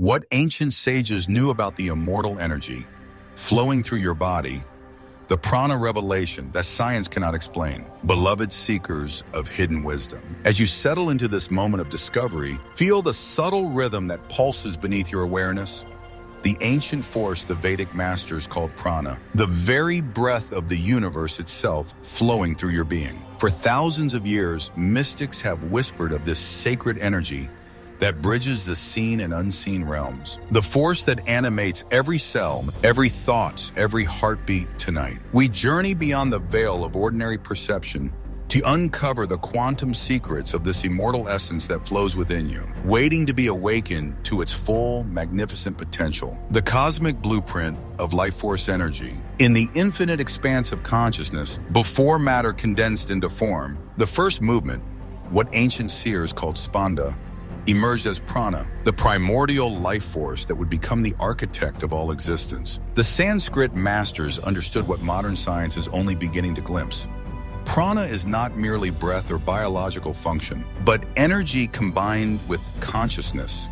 What ancient sages knew about the immortal energy flowing through your body, the prana revelation that science cannot explain. Beloved seekers of hidden wisdom, as you settle into this moment of discovery, feel the subtle rhythm that pulses beneath your awareness. The ancient force the Vedic masters called prana, the very breath of the universe itself flowing through your being. For thousands of years, mystics have whispered of this sacred energy that bridges the seen and unseen realms. The force that animates every cell, every thought, every heartbeat tonight. We journey beyond the veil of ordinary perception to uncover the quantum secrets of this immortal essence that flows within you, waiting to be awakened to its full, magnificent potential. The cosmic blueprint of life force energy. In the infinite expanse of consciousness, before matter condensed into form, the first movement, what ancient seers called spanda, emerged as prana, the primordial life force that would become the architect of all existence. The Sanskrit masters understood what modern science is only beginning to glimpse. Prana is not merely breath or biological function, but energy combined with consciousness,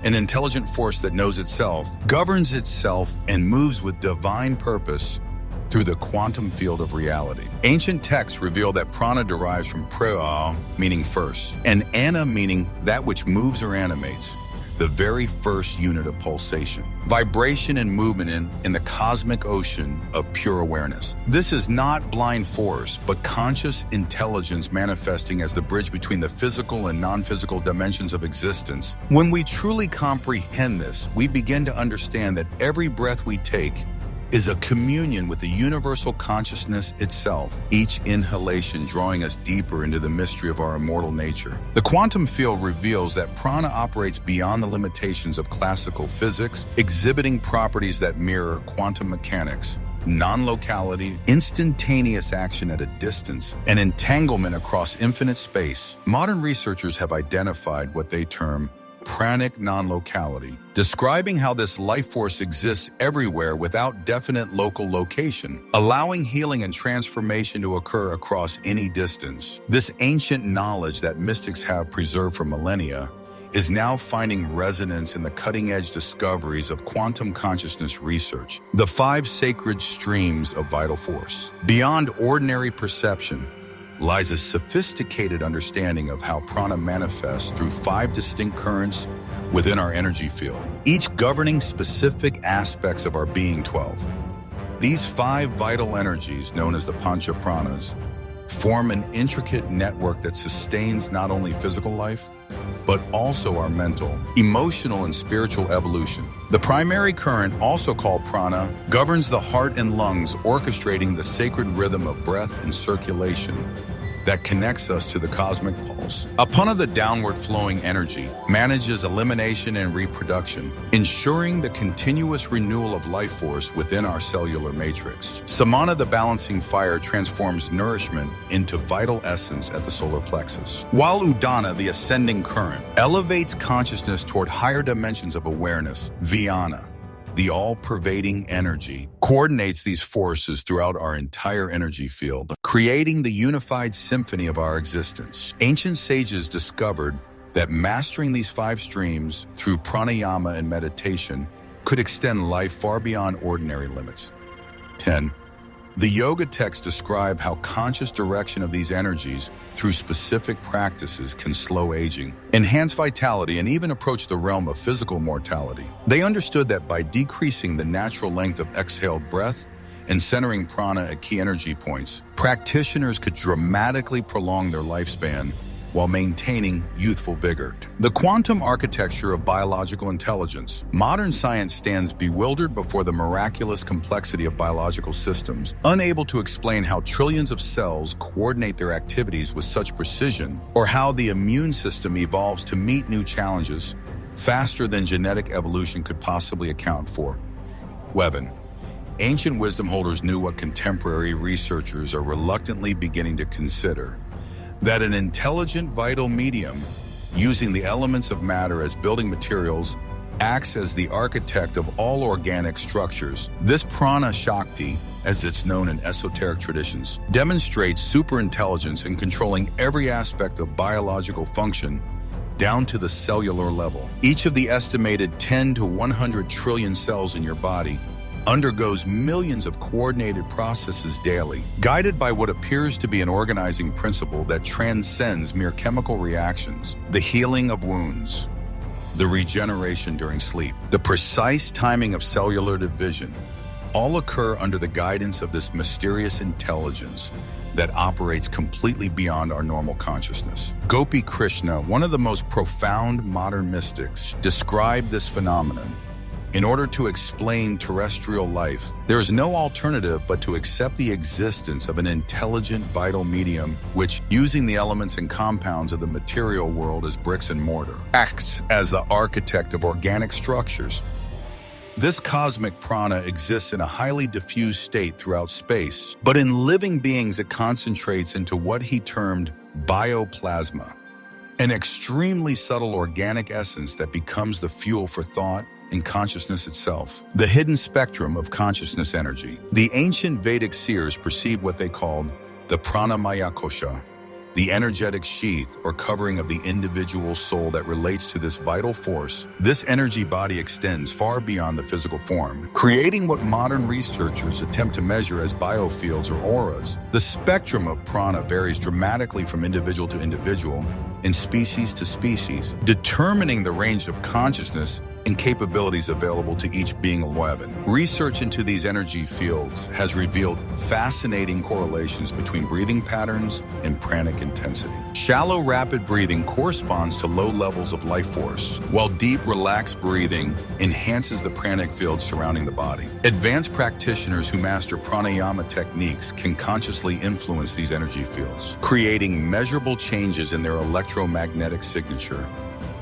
an intelligent force that knows itself, governs itself, and moves with divine purpose through the quantum field of reality. Ancient texts reveal that prana derives from pra, meaning first, and ana, meaning that which moves or animates, the very first unit of pulsation, vibration and movement in the cosmic ocean of pure awareness. This is not blind force, but conscious intelligence manifesting as the bridge between the physical and non-physical dimensions of existence. When we truly comprehend this, we begin to understand that every breath we take is a communion with the universal consciousness itself, each inhalation drawing us deeper into the mystery of our immortal nature. The quantum field reveals that prana operates beyond the limitations of classical physics, exhibiting properties that mirror quantum mechanics, non-locality, instantaneous action at a distance, and entanglement across infinite space. Modern researchers have identified what they term pranic non-locality, describing how this life force exists everywhere without definite local location, allowing healing and transformation to occur across any distance. This ancient knowledge that mystics have preserved for millennia is now finding resonance in the cutting-edge discoveries of quantum consciousness research, the 5 sacred streams of vital force. Beyond ordinary perception lies a sophisticated understanding of how prana manifests through 5 distinct currents within our energy field, each governing specific aspects of our being 12. These 5 vital energies, known as the Pancha Pranas, form an intricate network that sustains not only physical life, but also our mental, emotional, and spiritual evolution. The primary current, also called prana, governs the heart and lungs, orchestrating the sacred rhythm of breath and circulation that connects us to the cosmic pulse. Apana, the downward flowing energy, manages elimination and reproduction, ensuring the continuous renewal of life force within our cellular matrix. Samana, the balancing fire, transforms nourishment into vital essence at the solar plexus. While Udana, the ascending current, elevates consciousness toward higher dimensions of awareness. Vyana, the all-pervading energy, coordinates these forces throughout our entire energy field, creating the unified symphony of our existence. Ancient sages discovered that mastering these 5 streams through pranayama and meditation could extend life far beyond ordinary limits. 10. The yoga texts describe how conscious direction of these energies through specific practices can slow aging, enhance vitality, and even approach the realm of physical mortality. They understood that by decreasing the natural length of exhaled breath and centering prana at key energy points, practitioners could dramatically prolong their lifespan while maintaining youthful vigor. The quantum architecture of biological intelligence. Modern science stands bewildered before the miraculous complexity of biological systems, unable to explain how trillions of cells coordinate their activities with such precision, or how the immune system evolves to meet new challenges faster than genetic evolution could possibly account for. Weapon. Ancient wisdom holders knew what contemporary researchers are reluctantly beginning to consider: that an intelligent vital medium, using the elements of matter as building materials, acts as the architect of all organic structures. This Prana-Shakti, as it's known in esoteric traditions, demonstrates superintelligence in controlling every aspect of biological function, down to the cellular level. Each of the estimated 10 to 100 trillion cells in your body undergoes millions of coordinated processes daily, guided by what appears to be an organizing principle that transcends mere chemical reactions. The healing of wounds, the regeneration during sleep, the precise timing of cellular division, all occur under the guidance of this mysterious intelligence that operates completely beyond our normal consciousness. Gopi Krishna, one of the most profound modern mystics, described this phenomenon. In order to explain terrestrial life, there is no alternative but to accept the existence of an intelligent, vital medium which, using the elements and compounds of the material world as bricks and mortar, acts as the architect of organic structures. This cosmic prana exists in a highly diffused state throughout space, but in living beings it concentrates into what he termed bioplasma, an extremely subtle organic essence that becomes the fuel for thought and consciousness itself. The hidden spectrum of consciousness energy. The ancient Vedic seers perceived what they called the pranamaya kosha, the energetic sheath or covering of the individual soul that relates to this vital force. This energy body extends far beyond the physical form, creating what modern researchers attempt to measure as biofields or auras. The spectrum of prana varies dramatically from individual to individual and species to species, determining the range of consciousness and capabilities available to each being alive. Research into these energy fields has revealed fascinating correlations between breathing patterns and pranic intensity. Shallow, rapid breathing corresponds to low levels of life force, while deep, relaxed breathing enhances the pranic field surrounding the body. Advanced practitioners who master pranayama techniques can consciously influence these energy fields, creating measurable changes in their electromagnetic signature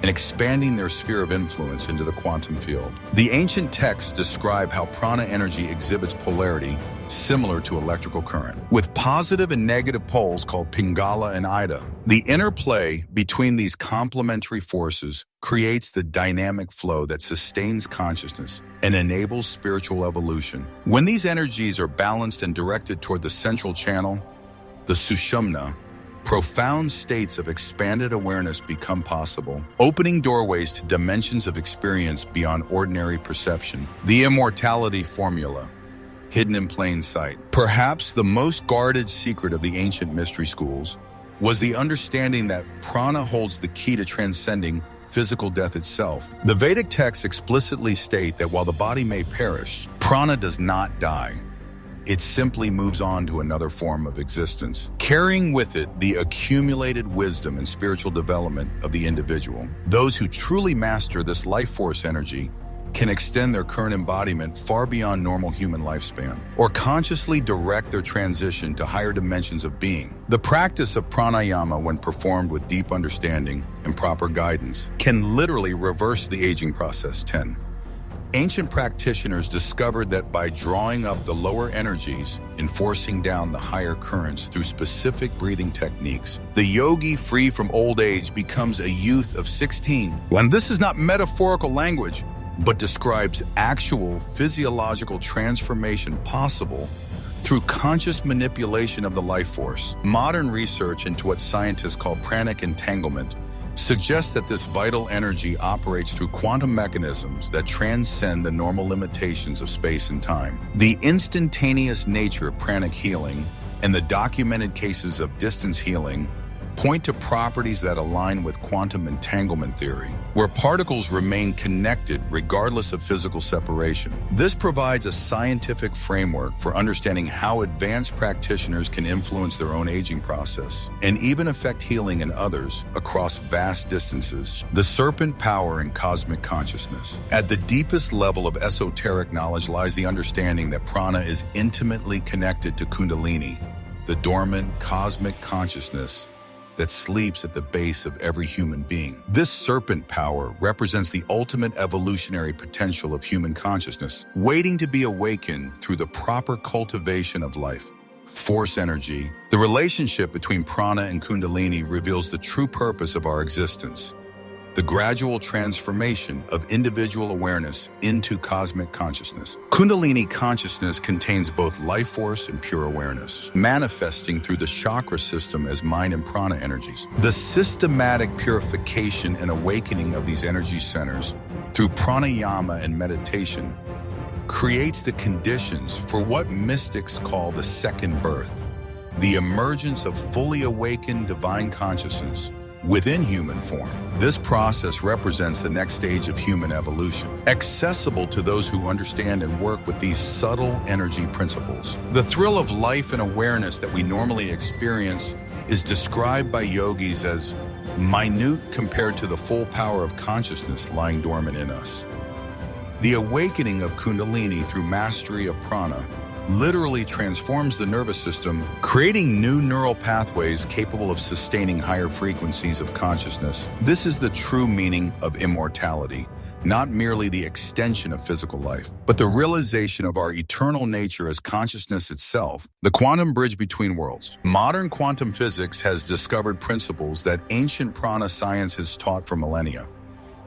and expanding their sphere of influence into the quantum field. The ancient texts describe how prana energy exhibits polarity similar to electrical current, with positive and negative poles called Pingala and Ida. The interplay between these complementary forces creates the dynamic flow that sustains consciousness and enables spiritual evolution. When these energies are balanced and directed toward the central channel, the Sushumna, profound states of expanded awareness become possible, opening doorways to dimensions of experience beyond ordinary perception. The Immortality formula, hidden in plain sight. Perhaps the most guarded secret of the ancient mystery schools was the understanding that prana holds the key to transcending physical death itself. The Vedic texts explicitly state that while the body may perish, prana does not die. It simply moves on to another form of existence, carrying with it the accumulated wisdom and spiritual development of the individual. Those who truly master this life force energy can extend their current embodiment far beyond normal human lifespan, or consciously direct their transition to higher dimensions of being. The practice of pranayama, when performed with deep understanding and proper guidance, can literally reverse the aging process. 10. Ancient practitioners discovered that by drawing up the lower energies and forcing down the higher currents through specific breathing techniques, the yogi free from old age becomes a youth of 16. When this is not metaphorical language, but describes actual physiological transformation possible through conscious manipulation of the life force. Modern research into what scientists call pranic entanglement suggests that this vital energy operates through quantum mechanisms that transcend the normal limitations of space and time. The instantaneous nature of pranic healing and the documented cases of distance healing point to properties that align with quantum entanglement theory, where particles remain connected regardless of physical separation. This provides a scientific framework for understanding how advanced practitioners can influence their own aging process and even affect healing in others across vast distances. The serpent power in cosmic consciousness. At the deepest level of esoteric knowledge lies the understanding that prana is intimately connected to Kundalini, the dormant cosmic consciousness that sleeps at the base of every human being. This serpent power represents the ultimate evolutionary potential of human consciousness, waiting to be awakened through the proper cultivation of life force energy. The relationship between prana and Kundalini reveals the true purpose of our existence. the gradual transformation of individual awareness into cosmic consciousness. Kundalini consciousness contains both life force and pure awareness, manifesting through the chakra system as mind and prana energies. The systematic purification and awakening of these energy centers through pranayama and meditation creates the conditions for what mystics call the second birth, the emergence of fully awakened divine consciousness within human form. This process represents the next stage of human evolution, accessible to those who understand and work with these subtle energy principles. The thrill of life and awareness that we normally experience is described by yogis as minute compared to the full power of consciousness lying dormant in us. The awakening of Kundalini through mastery of prana literally transforms the nervous system, creating new neural pathways capable of sustaining higher frequencies of consciousness. This is the true meaning of immortality, not merely the extension of physical life, but the realization of our eternal nature as consciousness itself, the quantum bridge between worlds. Modern quantum physics has discovered principles that ancient prana science has taught for millennia,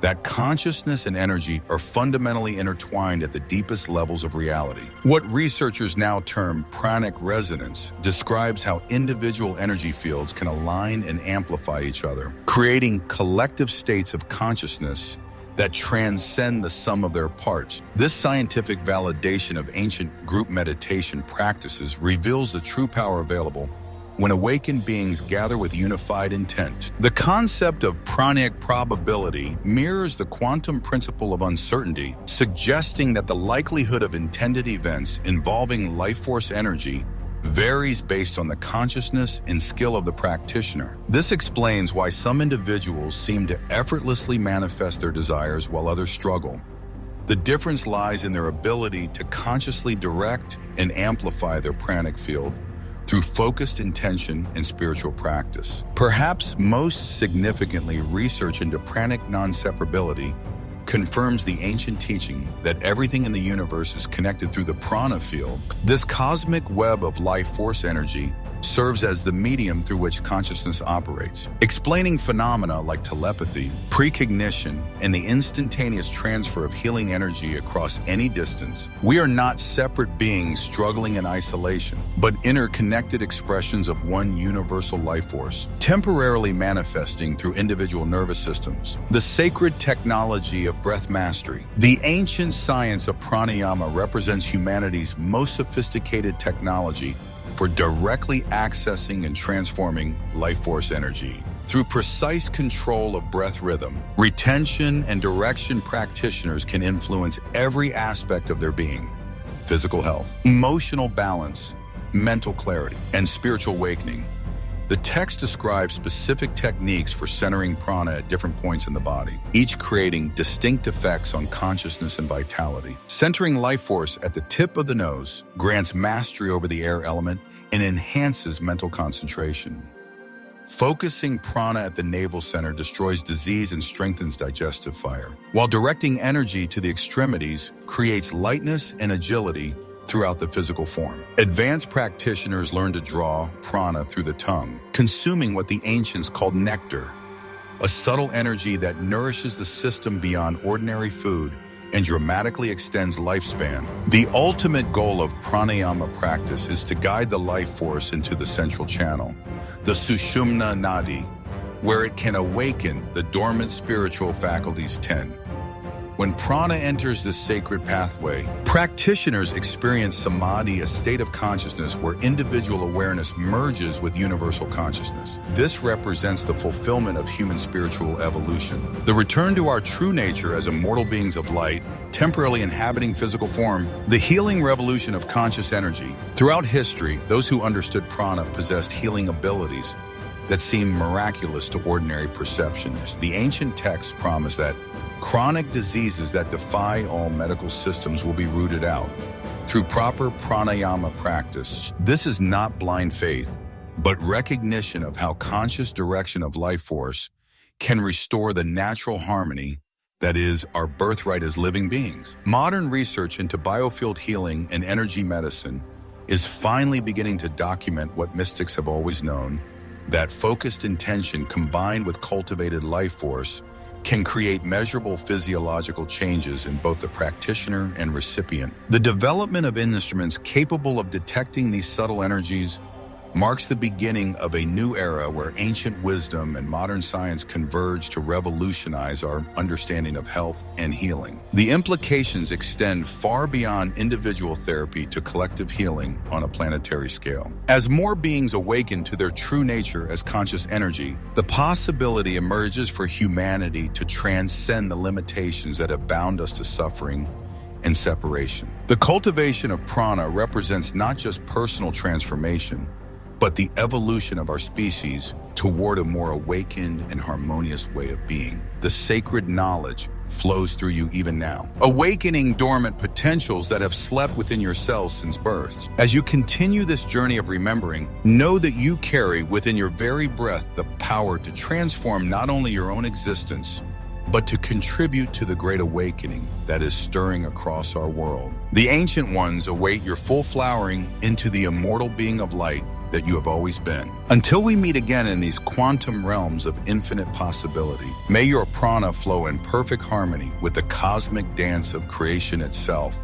that consciousness and energy are fundamentally intertwined at the deepest levels of reality. What researchers now term pranic resonance describes how individual energy fields can align and amplify each other, creating collective states of consciousness that transcend the sum of their parts. This scientific validation of ancient group meditation practices reveals the true power available when awakened beings gather with unified intent. The concept of pranic probability mirrors the quantum principle of uncertainty, suggesting that the likelihood of intended events involving life force energy varies based on the consciousness and skill of the practitioner. This explains why some individuals seem to effortlessly manifest their desires while others struggle. The difference lies in their ability to consciously direct and amplify their pranic field through focused intention and spiritual practice. Perhaps most significantly, research into pranic non-separability confirms the ancient teaching that everything in the universe is connected through the prana field. This cosmic web of life force energy serves as the medium through which consciousness operates, explaining phenomena like telepathy, precognition, and the instantaneous transfer of healing energy across any distance. We are not separate beings struggling in isolation, but interconnected expressions of one universal life force, temporarily manifesting through individual nervous systems. The sacred technology of breath mastery. The ancient science of pranayama represents humanity's most sophisticated technology for directly accessing and transforming life force energy. Through precise control of breath rhythm, retention, and direction, practitioners can influence every aspect of their being: physical health, emotional balance, mental clarity, and spiritual awakening. The text describes specific techniques for centering prana at different points in the body, each creating distinct effects on consciousness and vitality. Centering life force at the tip of the nose grants mastery over the air element and enhances mental concentration. Focusing prana at the navel center destroys disease and strengthens digestive fire, while directing energy to the extremities creates lightness and agility throughout the physical form. Advanced practitioners learn to draw prana through the tongue, consuming what the ancients called nectar, a subtle energy that nourishes the system beyond ordinary food and dramatically extends lifespan. The ultimate goal of pranayama practice is to guide the life force into the central channel, the Sushumna Nadi, where it can awaken the dormant spiritual faculties 10. When prana enters this sacred pathway, practitioners experience samadhi, a state of consciousness where individual awareness merges with universal consciousness. This represents the fulfillment of human spiritual evolution, the return to our true nature as immortal beings of light, temporarily inhabiting physical form, the healing revolution of conscious energy. Throughout history, those who understood prana possessed healing abilities that seemed miraculous to ordinary perceptions. The ancient texts promise that chronic diseases that defy all medical systems will be rooted out through proper pranayama practice. This is not blind faith, but recognition of how conscious direction of life force can restore the natural harmony that is our birthright as living beings. Modern research into biofield healing and energy medicine is finally beginning to document what mystics have always known, that focused intention combined with cultivated life force can create measurable physiological changes in both the practitioner and recipient. The development of instruments capable of detecting these subtle energies marks the beginning of a new era where ancient wisdom and modern science converge to revolutionize our understanding of health and healing. The implications extend far beyond individual therapy to collective healing on a planetary scale. As more beings awaken to their true nature as conscious energy, the possibility emerges for humanity to transcend the limitations that have bound us to suffering and separation. The cultivation of prana represents not just personal transformation, but the evolution of our species toward a more awakened and harmonious way of being. The sacred knowledge flows through you even now, awakening dormant potentials that have slept within your cells since birth. As you continue this journey of remembering, know that you carry within your very breath the power to transform not only your own existence, but to contribute to the great awakening that is stirring across our world. The ancient ones await your full flowering into the immortal being of light that you have always been. Until we meet again in these quantum realms of infinite possibility, may your prana flow in perfect harmony with the cosmic dance of creation itself.